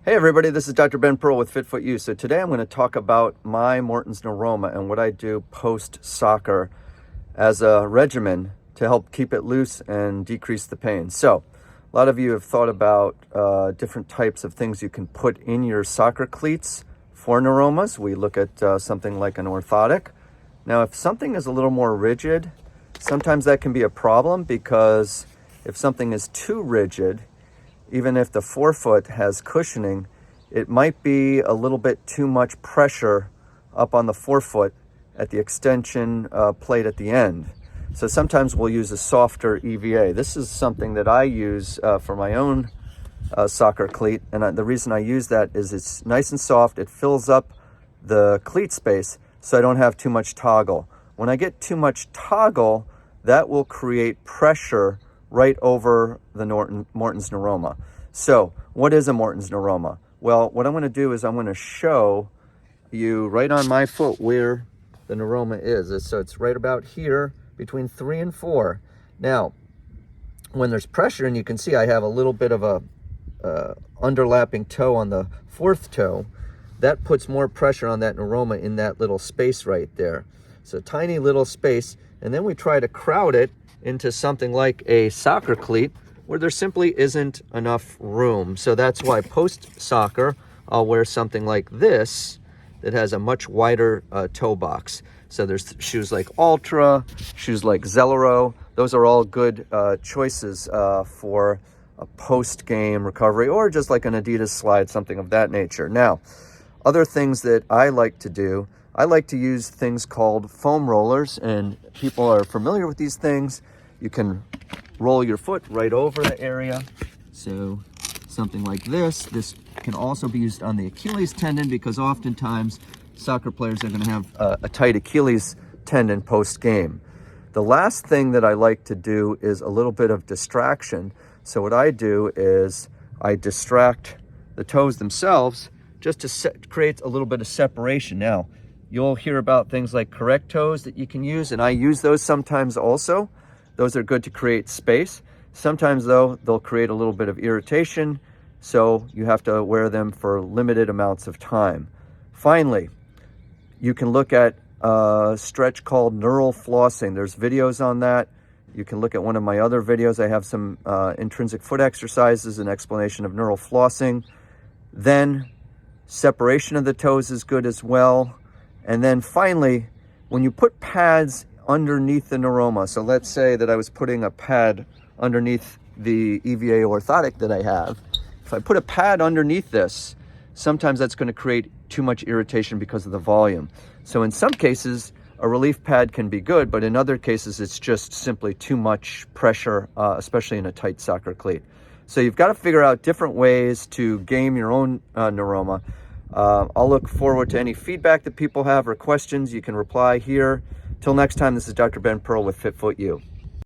Hey everybody, this is Dr. Ben Pearl with FitFoot U. So today I'm going to talk about my Morton's Neuroma and what I do post-soccer as a regimen to help keep it loose and decrease the pain. So a lot of you have thought about different types of things you can put in your soccer cleats for neuromas. We look at something like an orthotic. Now if something is a little more rigid, sometimes that can be a problem because if something is too rigid, even if the forefoot has cushioning, it might be a little bit too much pressure up on the forefoot at the extension plate at the end. So sometimes we'll use a softer EVA. This is something that I use for my own soccer cleat, and the reason I use that is it's nice and soft. It fills up the cleat space so I don't have too much toggle. When I get too much toggle, that will create pressure right over the Morton's Neuroma. So what is a Morton's Neuroma? Well, what I'm going to do is I'm going to show you right on my foot where the neuroma is. So it's right about here between 3 and 4. Now, when there's pressure, and you can see I have a little bit of a underlapping toe on the 4th toe, that puts more pressure on that neuroma in that little space right there. So tiny little space, and then we try to crowd it into something like a soccer cleat where there simply isn't enough room. So that's why post-soccer, I'll wear something like this that has a much wider toe box. So there's shoes like Ultra, shoes like Zellero. Those are all good choices for a post-game recovery, or just like an Adidas slide, something of that nature. Now, other things that I like to do, I like to use things called foam rollers, and people are familiar with these things. You can roll your foot right over the area. So something like this. This can also be used on the Achilles tendon because oftentimes soccer players are going to have a tight Achilles tendon post-game. The last thing that I like to do is a little bit of distraction. So what I do is I distract the toes themselves just to create a little bit of separation. Now, you'll hear about things like correct toes that you can use, and I use those sometimes also. Those are good to create space. Sometimes though, they'll create a little bit of irritation, so you have to wear them for limited amounts of time. Finally, you can look at a stretch called neural flossing. There's videos on that. You can look at one of my other videos. I have some intrinsic foot exercises, an explanation of neural flossing. Then separation of the toes is good as well. And then finally, when you put pads underneath the neuroma, so let's say that I was putting a pad underneath the EVA orthotic that I have. If I put a pad underneath this, sometimes that's going to create too much irritation because of the volume. So in some cases, a relief pad can be good, but in other cases, it's just simply too much pressure, especially in a tight soccer cleat. So you've got to figure out different ways to game your own neuroma. I'll look forward to any feedback that people have or questions. You can reply here. Till next time, this is Dr. Ben Pearl with FitFoot U.